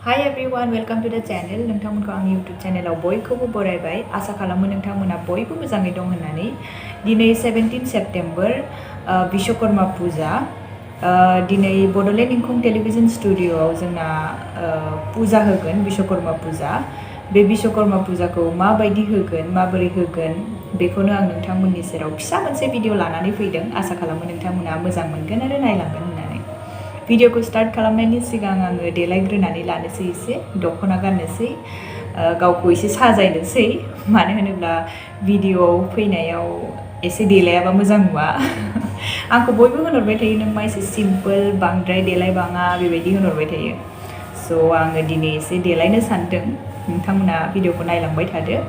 Hi everyone, welcome to the channel. नोंथांमोनखौ आंनि YouTube चेनेलाव बयखौबो बरायबाय। आसा खालामो नोंथांमोना बयबो मोजाङै दं होननानै। दिनै 17 सेप्टेम्बर विश्वकर्मा पुजा। दिनै बड'लेण्ड इंखं टेलिभिजन स्टुडिय'आव जोंना पुजा होगोन विश्वकर्मा पुजा। बे विश्वकर्मा पुजाखौ माबायदि होगोन, माबोरै होगोन बेखौनो आं नोंथांमोननि सेराव फिसा मोनसे भिडिअ लानानै फैदों। आसा खालामो नोंथांमोना मोजां मोनगोन आरो नायलांगोन होननानै। भिडिअखौ स्टार्ट खालामनायनि सिगां आङो देलायग्रोनानै लानोसै एसे दख'ना गाननोसै गावखौ एसे साजायनोसै मानो होनोब्ला भिडिअआव फैनायाव एसे देलायाबा मोजां नुआ आंखौ बयबो होनहरबाय थायो नों मा एसे सिम्पोल बांद्राय देलायबाङा बेबायदि होनहरबाय थायो स' आङो दिनै एसे देलायनो सानदों नोंथांमोना भिडिअखौ नायलांबाय थादो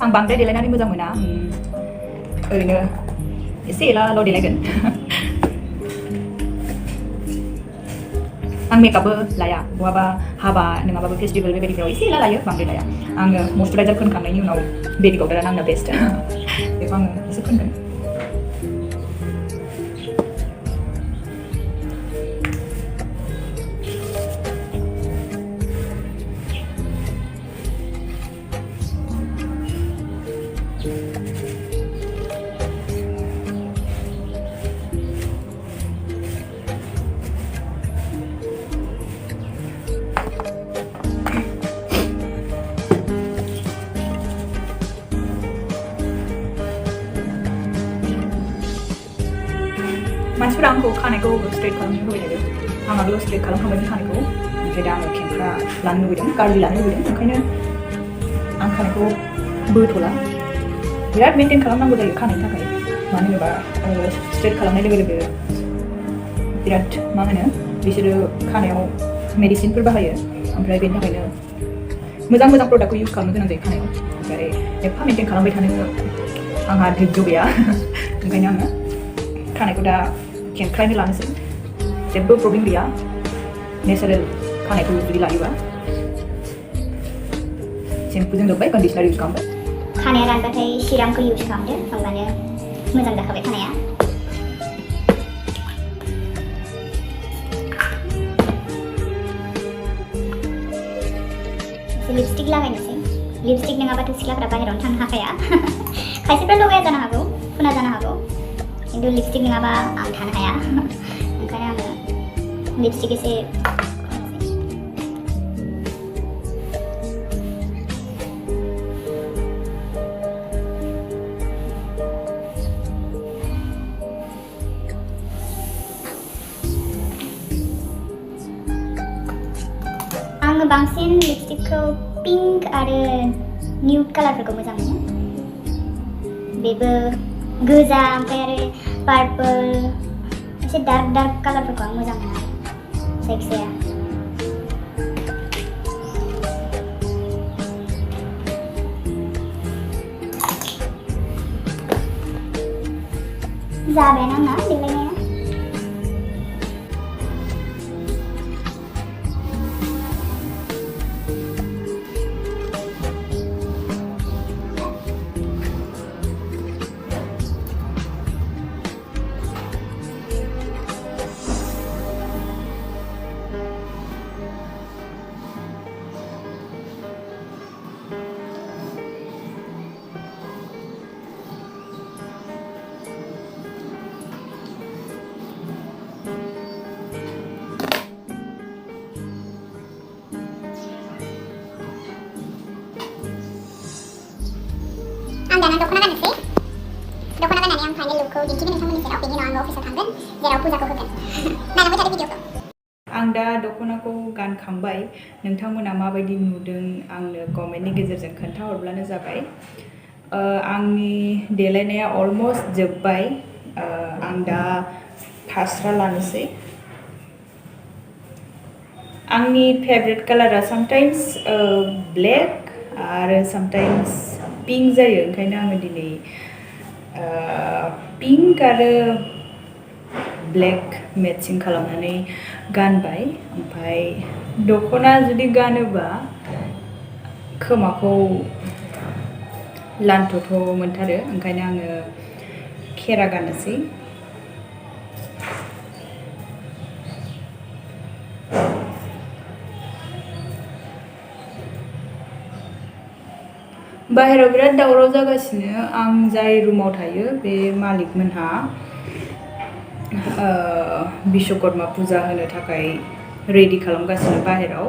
आं बांद्राय देलायनानै मोजां मोना ओरैनो एसे एलाल' देलायगोन आं मेकआपबो लाया बहाबा हाबा नङाबाबो फेस्टिभेल बेबायदिफ्राव एसे एला लायो बांद्राय लाया आङो मयस्चराइजार फोनखांनायनि उनाव बेबि पाउडारानो आंना बेस्ट बेखौ आङो एसे फोनगोन मानसिफोरा आंखौ खानायखौ स्ट्रेट खालामनो होबाय थायो आं आगोलाव स्ट्रेट खालामखांबाय खानायखौ ओमफ्राय दा आङो खेंख्रा लानो लुबैदों गाज्रि लानो लुबैदों ओंखायनो आं खानायखौ बोथ'ला बिराद मेनटेन खालामनांगौ जायो खानायनि थाखाय मानो होनोबा स्ट्रेट खालामनाय लोगो लोगो बिराद मा होनो बिसोरो खानायाव मेडिसिनफोर बाहायो ओमफ्राय बेनि थाखायनो मोजां मोजां प्रडाक्टखौ इउज खालामनो गोनां जायो खानायाव ओमफ्राय एफा मेनटेन खालामबाय थानो आंहा धैर्य गैया ओंखायनो आङो खानायखौ दा खेंख्रायनो लानोसै जेबो प्रब्लेम गैया नेचारेल खानायखौ जुदि लायोबा शेम्पुजों जोब्बाय कन्डिशनार इउज खालामबाय खानाया रानबाथाय सिरामखौ इउज खालामदो होमबानो मोजां जाखाबाय खानाया लिपस्टिक लागायनोसै लिपस्टिक नङाबाथ' सिख्लाफ्रा बाहेरायावनो थांनो हाखाया खायसेफ्रा लगाया जानो हागौ फुना जानो हागौ खिन्थु लिपस्टिक नङाबा आं थानो हाया ओंखायनो आङो लिपस्टिक एसे आङो बांसिन लिपस्टिकखौ पिंक आरो निउड कालारफोरखौ मोजां मोनो बेबो गोजा ओमफ्राय आरो पार्पल एसे डार्क डार्क कालारफोरखौ आं मोजां मोनो जायखिजाया जाबायानो आंना देलायनाया दाना दख'ना गाननोसै दख'ना गाननानै आं फाइनेल लुकखौ दिन्थिगोन नोंथांमोननि सेराव बेनि उनाव आङो अफिसाव थांगोन जेराव पुजाखौ होगोन नायलांबाय थादो भिडिअखौ आं दा दख'नाखौ गानखांबाय नोंथांमोना माबायदि नुदों आंनो कमेन्टनि गेजेरजों खोन्थाहरब्लानो जाबाय आंनि देलायनाया अलमस्ट जोब्बाय आं दा फास्रा लानोसै आंनि फेभरेट कालारा समटाइम्स ब्लेक आरो समटाइम्स पिंक जायो ओंखायनो आङो दिनै पिंक आरो ब्लेक मेटचिं खालामनानै गानबाय ओमफ्राय दख'ना जुदि गानोबा खोमाखौ लान्थ'थ' मोनथारो ओंखायनो आङो खेरा गाननोसै बाहेराव बिराद दावराव जागासिनो आं जाय रुमाव थायो बे मालिक मोनहा विश्वकर्मा पुजा होनो थाखाय रेडि खालामगासिनो बाहेराव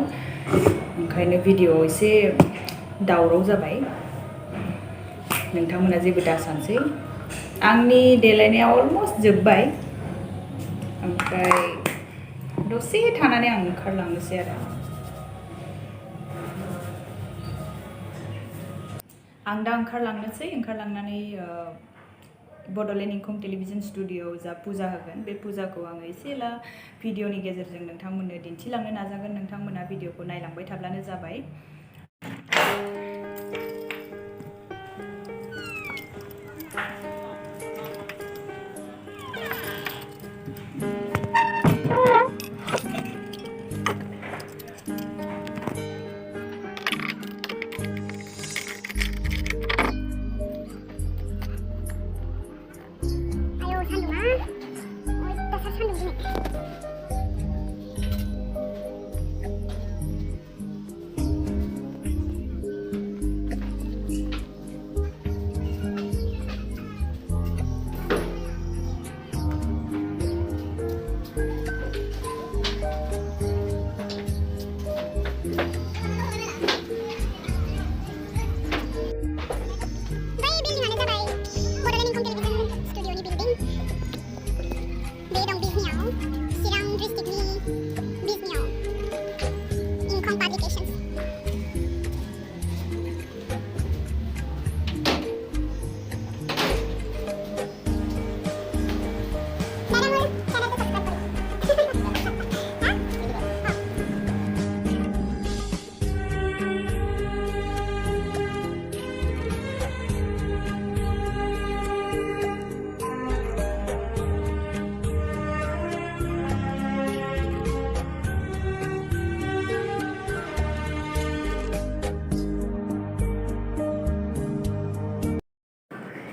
ओंखायनो भिडिअ एसे दावराव जाबाय नोंथांमोना जेबो दासानसै आंनि देलायनाया अलमस्ट जोब्बाय ओमफ्राय दसे थानानै आं ओंखारलांनोसै आरो आं दा ओंखारलांनानै बड'लेण्ड इंखं टेलिभिजन स्टुडिअ'आव जा पुजा होगोन बे पुजाखौ आङो एसेला भिडिअनि गेजेरजों नोंथांमोननो दिन्थिलांनो नाजागोन नोंथांमोना भिडिअखौ नायलांबाय थाब्लानो जाबाय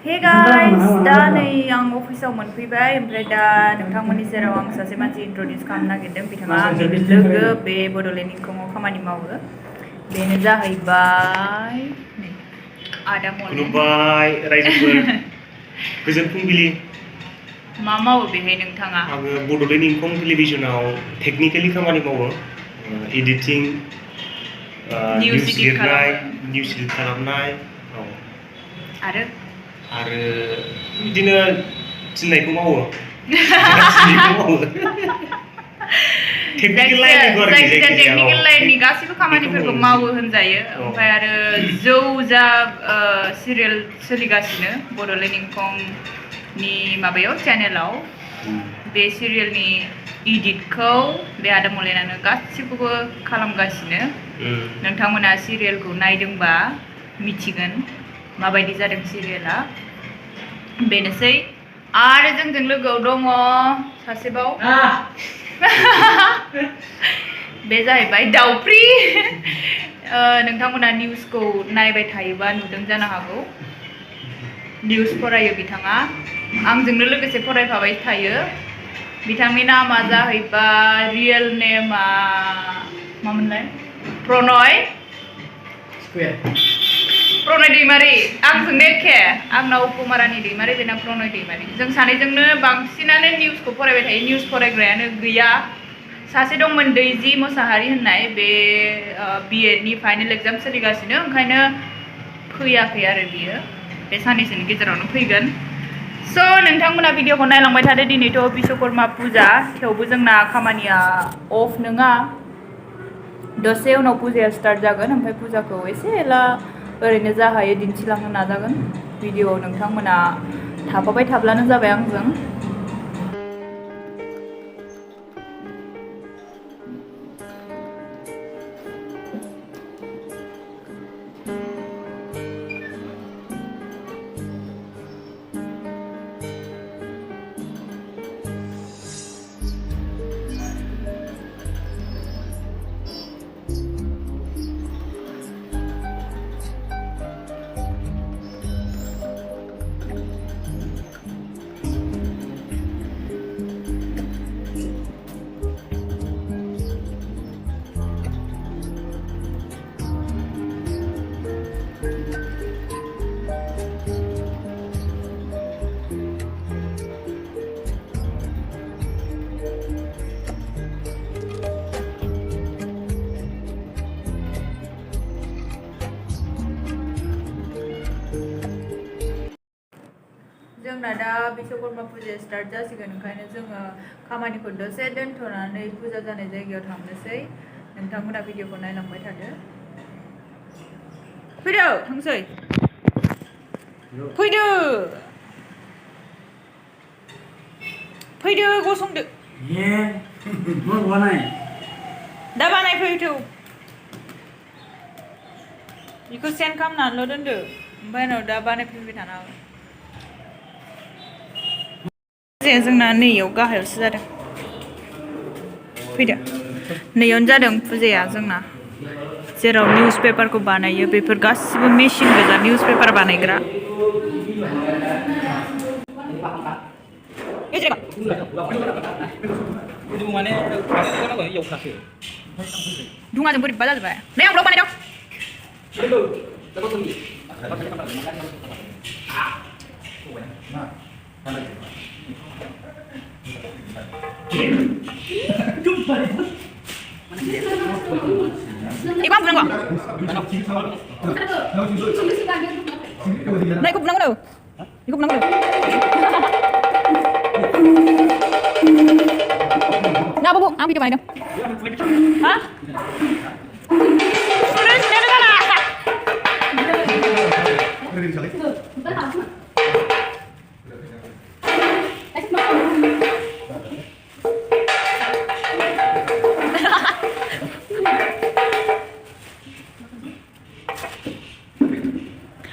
हे गाइस दा नै आं अफिसाव मोनफैबाय ओमफ्राय दा नोंथांमोननि सेराव आं सासे मानसि इन्ट्रडिउस खालामनो नागिरदों बिथाङा आंनि लोगो बे बड'लेण्ड इंखंआव खामानि मावो बेनो जाहैबाय आदा मल खुलुमबाय रायजोफोर गोजोन फुंबिलि मा मावो बेहाय नोंथाङा आङो बड'लेण्ड इंखं टेलिभिजनाव टेकनिकेलि खामानि मावो एडिटिं निउस लिरनाय निउस एडिट खालामनाय आरो बिदिनो थिननायखौ मावो टेकनिकेल लाइननि गासैबो खामानिफोरखौ मावो होनजायो ओमफ्राय आरो जौ जा सिरियाल सोलिगासिनो बड'लेण्ड इंखंनि माबायाव चेनेलाव बे सिरियालनि एडिटखौ बे आदा मलेनानो गासिखौबो खालामगासिनो नोंथांमोना सिरियालखौ नायदोंबा मिथिगोन माबायदि जादों सिरियाला बेनोसै आरो जोंजों लोगोआव दङ सासेबाव बे जाहैबाय दाउफ्रि नोंथांमोना निउसखौ नायबाय थायोबा नुदों जानो हागौ निउस फरायो बिथाङा आंजोंनो लोगोसे फरायफाबाय थायो बिथांनि नामा जाहैबाय रियेल नेमा मामोनलाय प्रनय दैमारि आंजोंनो एखे आंना उपमारानि दैमारि बेना प्रनय दैमारि जों सानैजोंनो बांसिनानो निउसखौ फरायबाय थायो निउस फरायग्रायानो गैया सासे दंमोन दैजि मोसाहारि होननाय बे बिएडनि फाइनाल एग्जाम सोलिगासिनो ओंखायनो फैयाखै आरो बियो बे साननैसोनि गेजेरावनो फैगोन स' नोंथांमोना भिडिअखौ नायलांबाय थादो दिनैथ' विश्वकर्मा पुजा थेवबो जोंना खामानिया अफ नङा दसे उनाव पुजाया स्टार्ट जागोन ओमफ्राय पुजाखौ एसे एला ओरैनो जा हायो दिन्थिलांनो नाजागोन भिडिअ नोंथांमोना थाफाबाय थाब्लानो जाबाय आंजों जोंना दा बिश्वकर्मा पुजाया स्टार्ट जासिगोन ओंखायनो जोङो खामानिखौ दसे दोनथ'नानै फुजा जानाय जायगायाव थांनोसै नोंथांमोना भिडिअखौ नायलांबाय थादो फैदो थांसै फैदो फैदो गसंदो ये मा बानाय दा बानायफै थौ बेखौ सेन्ड खालामनानैल' दोनदो ओमफ्राय उनाव दा बानायफैबाय थानो हागोन फुजाया जोंना नैयाव गाहायावसो जादों फैदो नैयावनो जादों फुजाया जोंना जेराव निउस पेपारखौ बानायो बेफोर गासिबो मेसिन गोजा निउस पेपार बानायग्रा दुङाजों बोरैबा जाजोब्बाय नै आं ब्लग बानायदों Ibu ang bulang ko. Nah, ikut bulang ko. Ikut bulang ko. Nah, bu, ang video mana dong? Hah? Sudah na.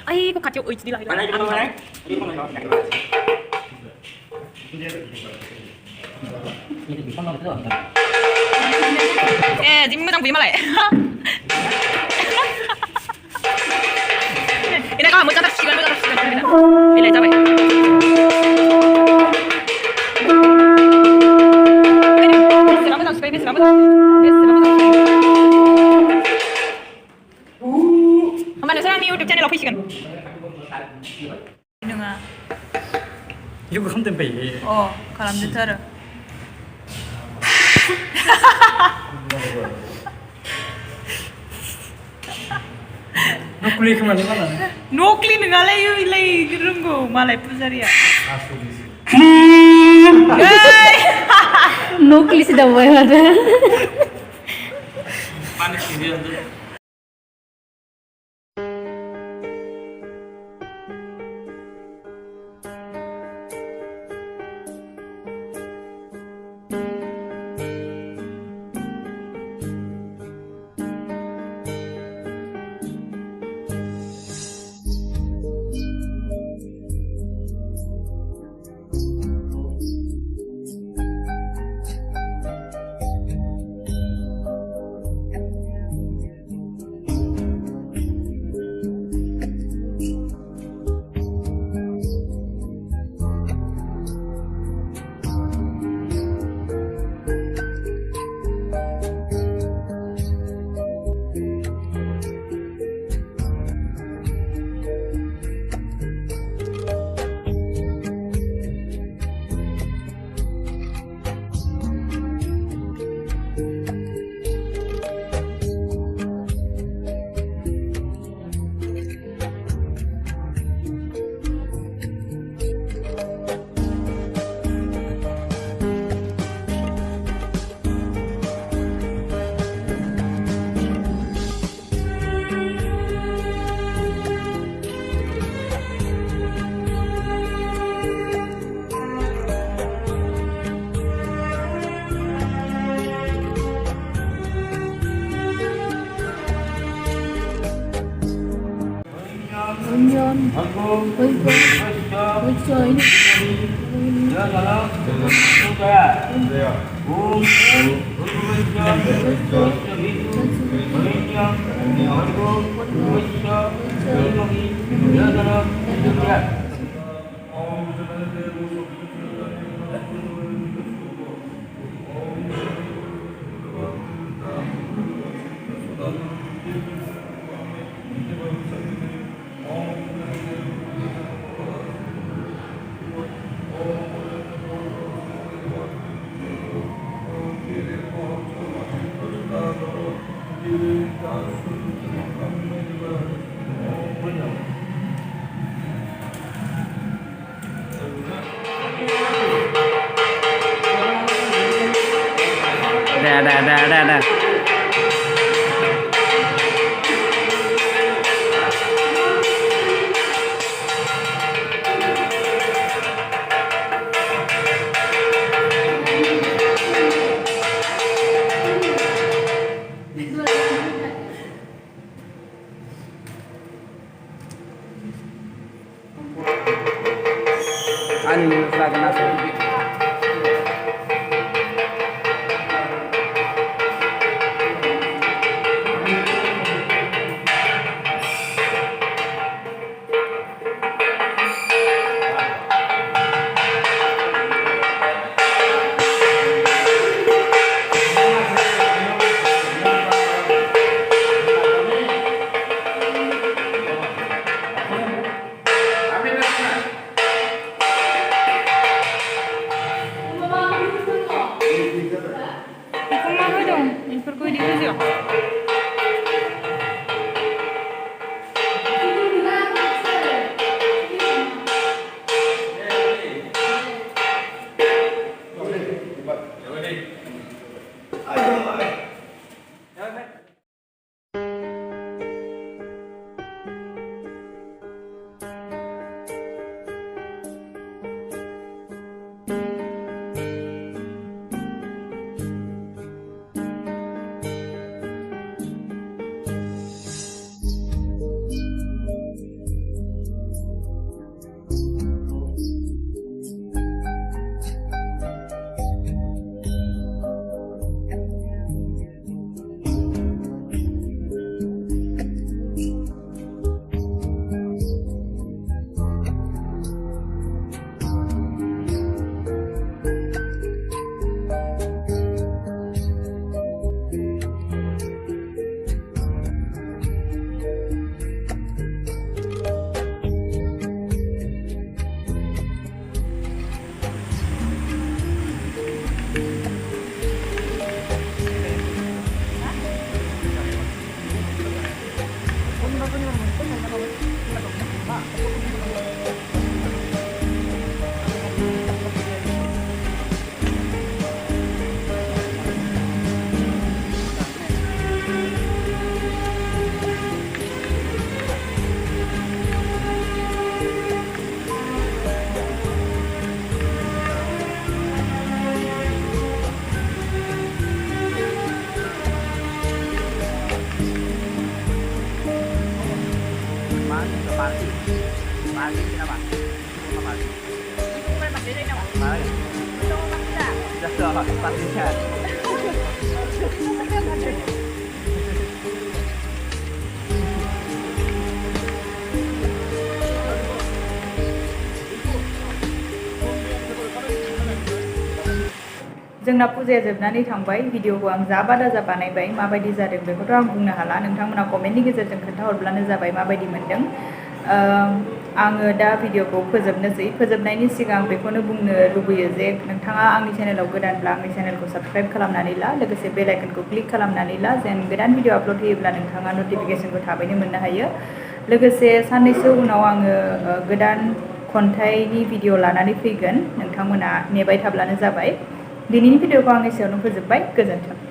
Ay, kok kacau HD lah. Jimmy mới đang vì mà lại. Ini kau mau catat sih, mau catat sih. Ini coba. Mana sekarang nih YouTube channel official kan? Nggak. 이거 컨텐츠 배. kalau gitu 노클릭 그만 해봐라. Nukli ngalai lay gerunggu malai pujaria. Nukli sudah bayar. Panik dia tuh. Ada. Ani seragam nasi. Ikut mana dong? Ikut gue di sini. Mari kenapa? Mari. Mari. Sudah pastinya. जोंना पुजाया जोबनानै थांबाय भिडिअखौ आं जा बादा जा बानायबाय माबायदि जादों बेखौथ' आं बुंनो हाला नोंथांमोना कमेन्टनि गेजेरजों खोन्थाहरब्लानो जाबाय माबायदि मोनदों आङो दा भिडिअखौ फोजोबनायनि सिगां बेखौनो बुंनो लुबैयो जे नोंथाङा आंनि चेनेलाव गोदानब्ला आंनि चेनेलखौ साबस्क्राइब खालामनानै ला लोगोसे बेल आइकनखौ क्लिक खालामनानै ला जेन गोदान भिडिअ आपल'ड होयोब्ला नोंथाङा नटिफिकेसनखौ थाबैनो मोननो हायो लोगोसे साननैसो उनाव आङो गोदान खन्थाइनि भिडिअ लानानै फैगोन नोंथांमोना नेबाय थाब्लानो जाबाय दिनैनि भिडिअखौ आं एसेयावनो फोजोबबाय गोजोन्थों